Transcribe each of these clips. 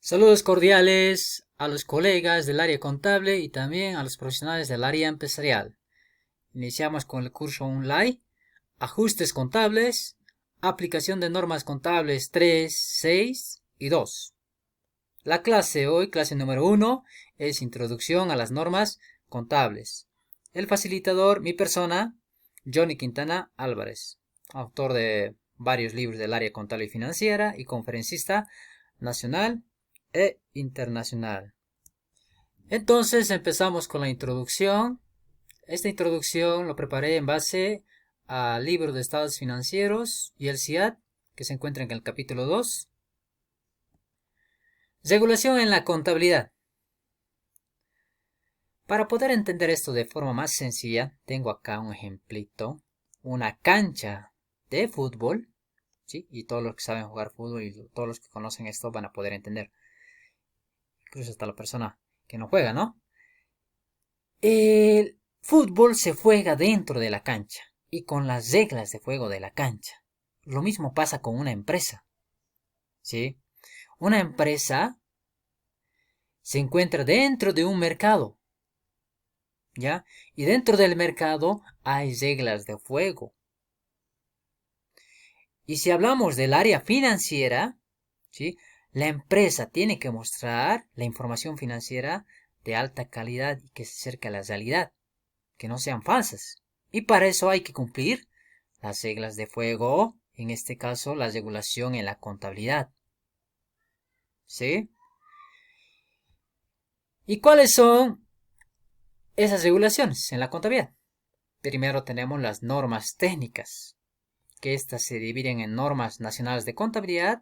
Saludos cordiales a los colegas del área contable y también a los profesionales del área empresarial. Iniciamos con el curso online, ajustes contables, aplicación de normas contables 3, 6 y 2. La clase hoy, clase número 1, es introducción a las normas contables. El facilitador, mi persona, Johnny Quintana Álvarez, autor de varios libros del área contable y financiera y conferencista nacional e internacional. Entonces empezamos con la introducción. Esta introducción lo preparé en base al libro de estados financieros y el CIAT, que se encuentra en el capítulo 2. Regulación en la contabilidad. Para poder entender esto de forma más sencilla, tengo acá un ejemplito, una cancha de fútbol, ¿sí? Y todos los que saben jugar fútbol y todos los que conocen esto van a poder entender. Incluso hasta la persona que no juega, ¿no? El fútbol se juega dentro de la cancha y con las reglas de juego de la cancha. Lo mismo pasa con una empresa, ¿sí? Una empresa se encuentra dentro de un mercado, ¿ya? Y dentro del mercado hay reglas de juego. Y si hablamos del área financiera, ¿sí? La empresa tiene que mostrar la información financiera de alta calidad y que se acerque a la realidad, que no sean falsas. Y para eso hay que cumplir las reglas de juego, en este caso la regulación en la contabilidad. ¿Sí? ¿Y cuáles son esas regulaciones en la contabilidad? Primero tenemos las normas técnicas, que estas se dividen en normas nacionales de contabilidad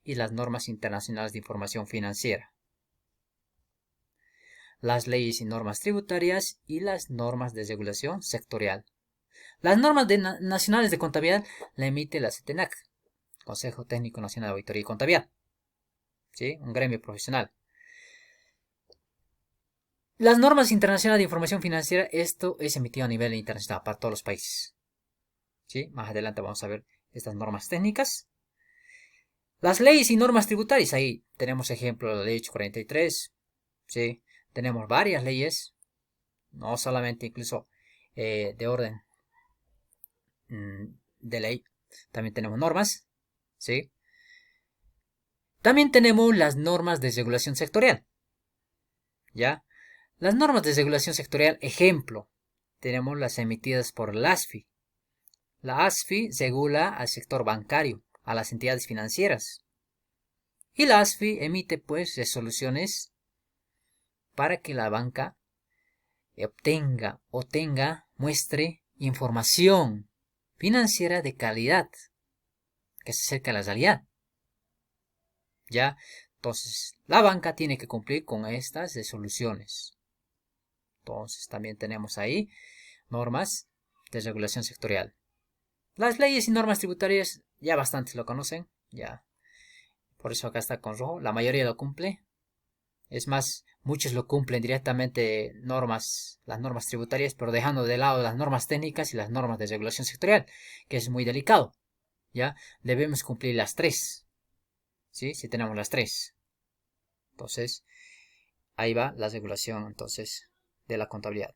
y las normas internacionales de información financiera, las leyes y normas tributarias y las normas de regulación sectorial. Las normas nacionales de contabilidad la emite la CETENAC, Consejo Técnico Nacional de Auditoría y Contabilidad, ¿sí? Un gremio profesional. Las normas internacionales de información financiera, esto es emitido a nivel internacional para todos los países, ¿sí? Más adelante vamos a ver estas normas técnicas. Las leyes y normas tributarias, ahí tenemos ejemplo de la ley 43, ¿sí? Tenemos varias leyes, no solamente incluso de orden de ley, también tenemos normas, ¿sí? También tenemos las normas de regulación sectorial, ¿ya? Las normas de regulación sectorial, ejemplo, tenemos las emitidas por la ASFI. La ASFI regula al sector bancario, a las entidades financieras. Y la ASFI emite pues resoluciones para que la banca obtenga o muestre información financiera de calidad que se acerque a la realidad. ¿Ya? Entonces, la banca tiene que cumplir con estas resoluciones. Entonces, también tenemos ahí normas de regulación sectorial. Las leyes y normas tributarias ya bastantes lo conocen, ya. Por eso acá está con rojo. La mayoría lo cumple. Es más, muchos lo cumplen directamente las normas tributarias, pero dejando de lado las normas técnicas y las normas de regulación sectorial, que es muy delicado. ¿Ya? Debemos cumplir las tres. ¿Sí? Si tenemos las tres. Entonces, ahí va la regulación, entonces, de la contabilidad.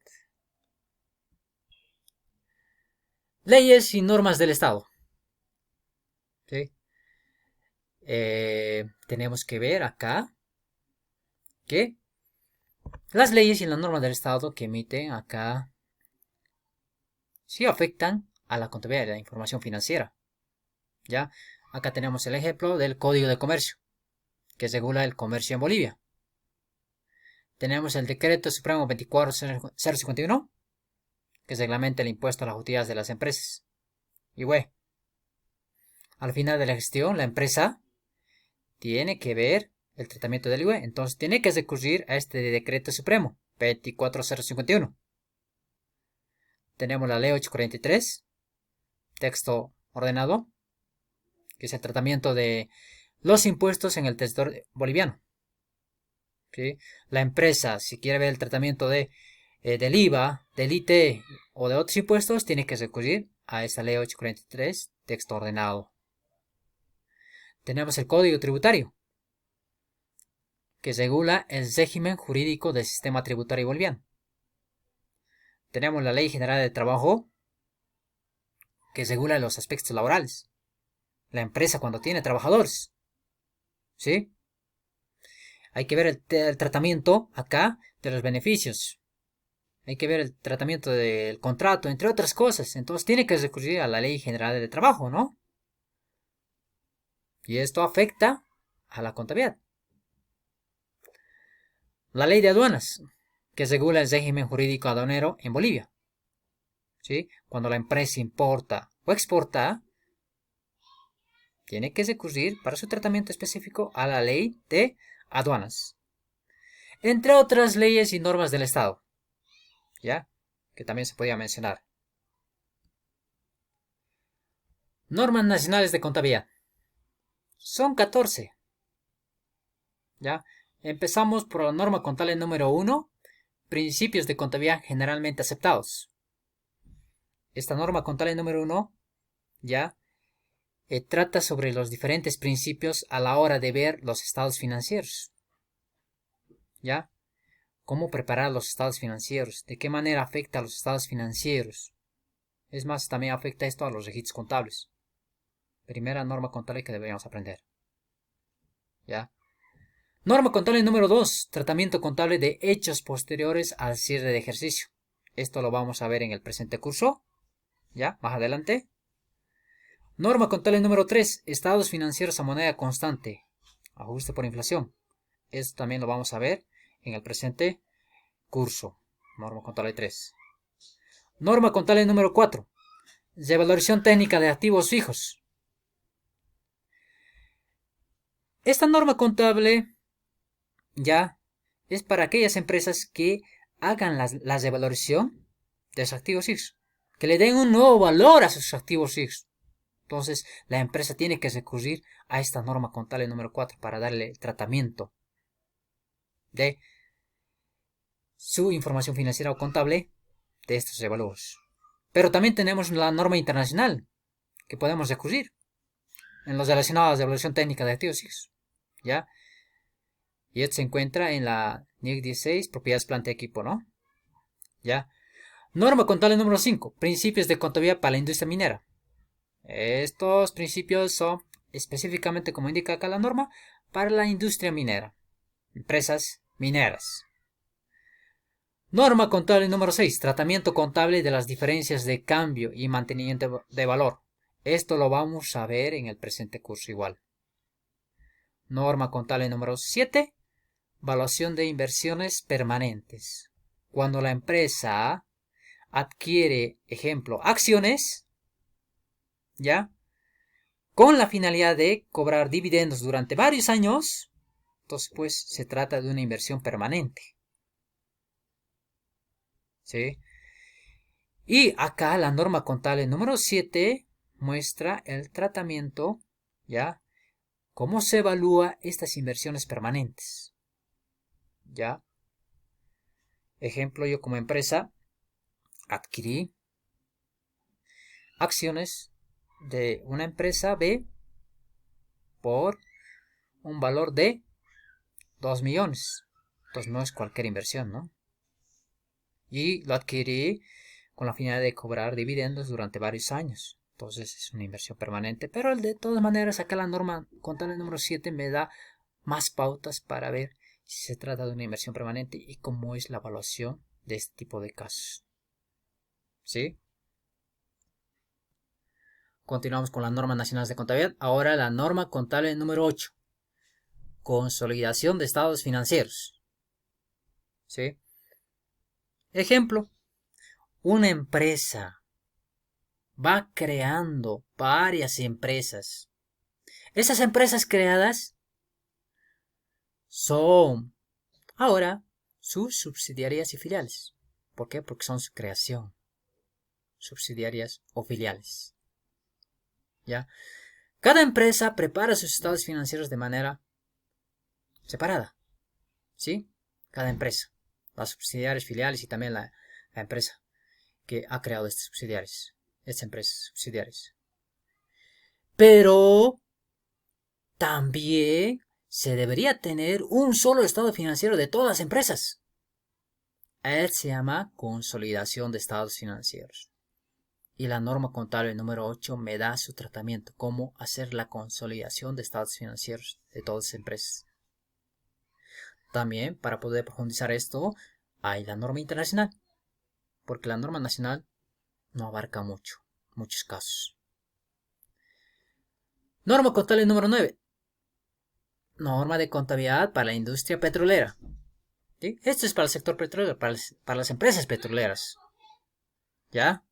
Leyes y normas del Estado. ¿Sí? Tenemos que ver acá que las leyes y las normas del Estado que emiten acá sí afectan a la contabilidad de la información financiera. ¿Ya? Acá tenemos el ejemplo del Código de Comercio, que regula el comercio en Bolivia. Tenemos el Decreto Supremo 24051, que reglamenta el impuesto a las utilidades de las empresas. Y bueno, al final de la gestión, la empresa tiene que ver el tratamiento del IVA, entonces tiene que recurrir a este Decreto Supremo 24051. Tenemos la Ley 843, texto ordenado, que es el tratamiento de los impuestos en el territorio boliviano. ¿Sí? La empresa, si quiere ver el tratamiento del IVA, del IT o de otros impuestos, tiene que recurrir a esta ley 843, texto ordenado. Tenemos el Código Tributario, que regula el régimen jurídico del sistema tributario boliviano. Tenemos la Ley General de Trabajo, que regula los aspectos laborales. La empresa cuando tiene trabajadores. ¿Sí? Hay que ver el tratamiento acá de los beneficios. Hay que ver el tratamiento del contrato, entre otras cosas. Entonces tiene que recurrir a la Ley General de Trabajo, ¿no? Y esto afecta a la contabilidad. La Ley de Aduanas, que regula el régimen jurídico aduanero en Bolivia. ¿Sí? Cuando la empresa importa o exporta, tiene que recurrir para su tratamiento específico a la Ley de Aduanas. Entre otras leyes y normas del Estado. ¿Ya? Que también se podía mencionar. Normas nacionales de contabilidad. Son 14. ¿Ya? Empezamos por la norma contable número 1, principios de contabilidad generalmente aceptados. Esta norma contable número 1, ¿ya? Trata sobre los diferentes principios a la hora de ver los estados financieros. ¿Ya? Cómo preparar los estados financieros, de qué manera afecta a los estados financieros. Es más, también afecta esto a los registros contables. Primera norma contable que deberíamos aprender. ¿Ya? Norma contable número 2, tratamiento contable de hechos posteriores al cierre de ejercicio. Esto lo vamos a ver en el presente curso. ¿Ya? Más adelante. Norma contable número 3, estados financieros a moneda constante. Ajuste por inflación. Esto también lo vamos a ver en el presente curso. Norma contable 3. Norma contable número 4, revalorización técnica de activos fijos. Esta norma contable ya es para aquellas empresas que hagan la revalorización de sus activos fijos, que le den un nuevo valor a sus activos fijos. Entonces, la empresa tiene que recurrir a esta norma contable número 4 para darle tratamiento de su información financiera o contable de estos revaluos. Pero también tenemos la norma internacional que podemos recurrir en los relacionados a la evaluación técnica de activos fijos. ¿Ya? Y esto se encuentra en la NIC 16, propiedades, planta y equipo, ¿no? ¿Ya? Norma contable número 5, principios de contabilidad para la industria minera. Estos principios son específicamente, como indica acá la norma, para la industria minera, empresas mineras. Norma contable número 6, tratamiento contable de las diferencias de cambio y mantenimiento de valor. Esto lo vamos a ver en el presente curso igual. Norma contable número 7, evaluación de inversiones permanentes. Cuando la empresa adquiere, ejemplo, acciones, ¿ya? Con la finalidad de cobrar dividendos durante varios años, entonces pues se trata de una inversión permanente. ¿Sí? Y acá la norma contable número 7 muestra el tratamiento, ¿ya? ¿Cómo se evalúa estas inversiones permanentes? ¿Ya? Ejemplo, yo como empresa adquirí acciones de una empresa B por un valor de 2 millones. Entonces no es cualquier inversión, ¿no? Y lo adquirí con la finalidad de cobrar dividendos durante varios años. Entonces es una inversión permanente. Pero de todas maneras acá la norma contable número 7 me da más pautas para ver si se trata de una inversión permanente y cómo es la evaluación de este tipo de casos. ¿Sí? Continuamos con las normas nacionales de contabilidad. Ahora la norma contable número 8. Consolidación de estados financieros. ¿Sí? Ejemplo. Una empresa va creando varias empresas. Esas empresas creadas son ahora sus subsidiarias y filiales. ¿Por qué? Porque son su creación. Subsidiarias o filiales. ¿Ya? Cada empresa prepara sus estados financieros de manera separada. ¿Sí? Cada empresa. Las subsidiarias, filiales y también la empresa que ha creado estas subsidiarias. Estas empresas subsidiarias. Pero también se debería tener un solo estado financiero de todas las empresas. Él se llama consolidación de estados financieros. Y la norma contable número 8 me da su tratamiento, cómo hacer la consolidación de estados financieros de todas las empresas. También, para poder profundizar esto, hay la norma internacional, porque la norma nacional no abarca muchos casos. Norma contable número 9. Norma de contabilidad para la industria petrolera. ¿Sí? Esto es para el sector petrolero, para las empresas petroleras. ¿Ya?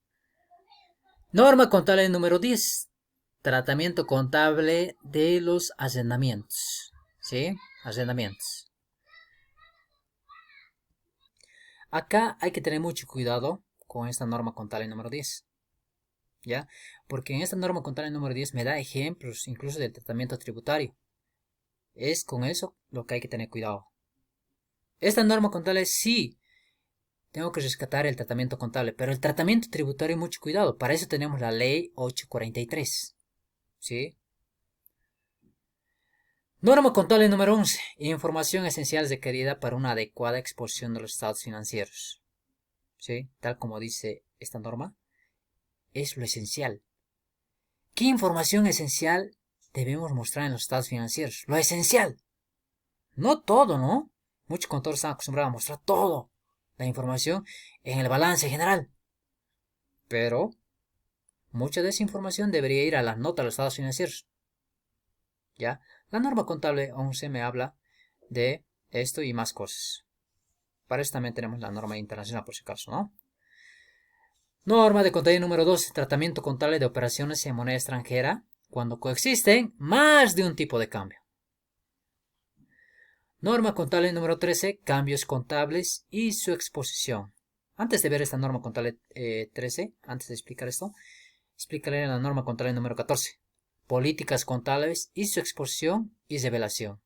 Norma contable número 10. Tratamiento contable de los arrendamientos. ¿Sí? Arrendamientos. Acá hay que tener mucho cuidado con esta norma contable número 10. ¿Ya? Porque en esta norma contable número 10 me da ejemplos incluso del tratamiento tributario. Es con eso lo que hay que tener cuidado. Esta norma contable sí tengo que rescatar el tratamiento contable, pero el tratamiento tributario mucho cuidado. Para eso tenemos la ley 843. ¿Sí? Norma contable número 11. Información esencial requerida para una adecuada exposición de los estados financieros. ¿Sí? Tal como dice esta norma, es lo esencial. ¿Qué información esencial debemos mostrar en los estados financieros? Lo esencial. No todo, ¿no? Muchos contadores están acostumbrados a mostrar todo la información en el balance general. Pero mucha de esa información debería ir a las notas de los estados financieros. ¿Ya? La norma contable 11 me habla de esto y más cosas. Para eso también tenemos la norma internacional, por si acaso, ¿no? Norma de contabilidad número 12. Tratamiento contable de operaciones en moneda extranjera cuando coexisten más de un tipo de cambio. Norma contable número 13. Cambios contables y su exposición. Antes de ver esta norma contable 13, antes de explicar esto, explicaré la norma contable número 14. Políticas contables y su exposición y revelación.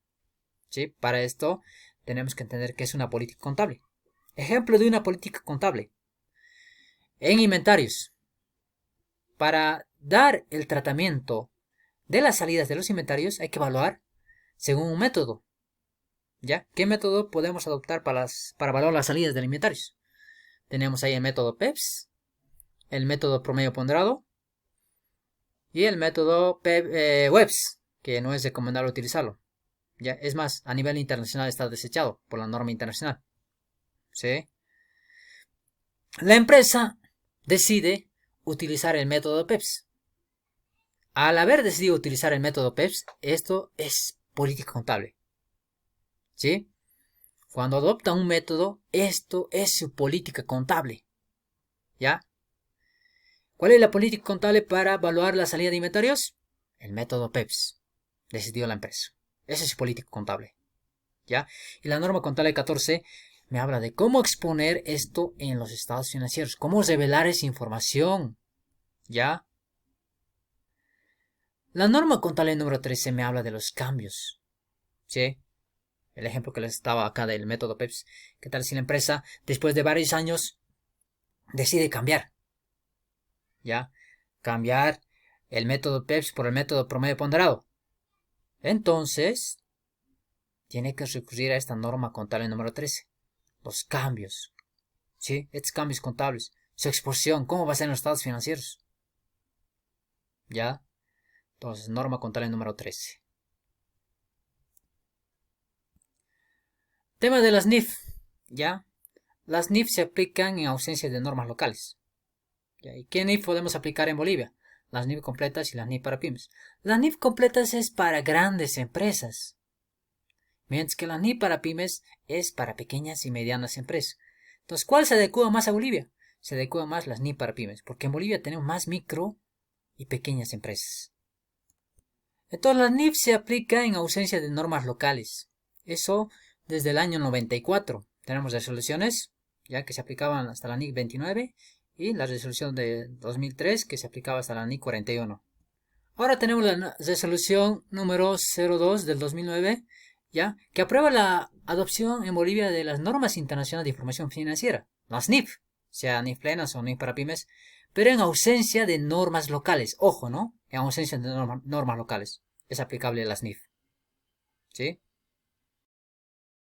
¿Sí? Para esto tenemos que entender qué es una política contable. Ejemplo de una política contable. En inventarios. Para dar el tratamiento de las salidas de los inventarios hay que evaluar según un método. ¿Ya? ¿Qué método podemos adoptar para evaluar las salidas de los inventarios? Tenemos ahí el método PEPS, el método promedio ponderado y el método WEBS, que no es recomendable utilizarlo. ¿Ya? Es más, a nivel internacional está desechado por la norma internacional. ¿Sí? La empresa decide utilizar el método PEPS. Al haber decidido utilizar el método PEPS, esto es política contable. ¿Sí? Cuando adopta un método, esto es su política contable. ¿Ya? ¿Cuál es la política contable para evaluar la salida de inventarios? El método PEPS. Decidió la empresa. Esa es su política contable. ¿Ya? Y la norma contable 14 me habla de cómo exponer esto en los estados financieros. Cómo revelar esa información. ¿Ya? La norma contable número 13 me habla de los cambios. ¿Sí? El ejemplo que les estaba acá del método PEPS. ¿Qué tal si la empresa, después de varios años, decide cambiar? ¿Ya? Cambiar el método PEPS por el método promedio ponderado. Entonces, tiene que recurrir a esta norma contable número 13. Los cambios. ¿Sí? Estos cambios contables. Su exposición. ¿Cómo va a ser en los estados financieros? ¿Ya? Entonces, norma contable número 13. Tema de las NIF. ¿Ya? Las NIF se aplican en ausencia de normas locales. ¿Ya? ¿Y qué NIF podemos aplicar en Bolivia? Las NIF completas y las NIF para pymes. Las NIF completas es para grandes empresas. Mientras que la NIF para pymes es para pequeñas y medianas empresas. Entonces, ¿cuál se adecua más a Bolivia? Se adecua más las NIF para pymes, porque en Bolivia tenemos más micro y pequeñas empresas. Entonces, las NIF se aplica en ausencia de normas locales. Eso desde el año 94. Tenemos resoluciones, ya que se aplicaban hasta la NIF 29 y la resolución de 2003 que se aplicaba hasta la NIF 41. Ahora tenemos la resolución número 02 del 2009, ¿ya? Que aprueba la adopción en Bolivia de las normas internacionales de información financiera, las NIF, sea NIF plenas o NIF para pymes, pero en ausencia de normas locales. Ojo, ¿no? En ausencia de normas locales es aplicable a las NIF. ¿sí?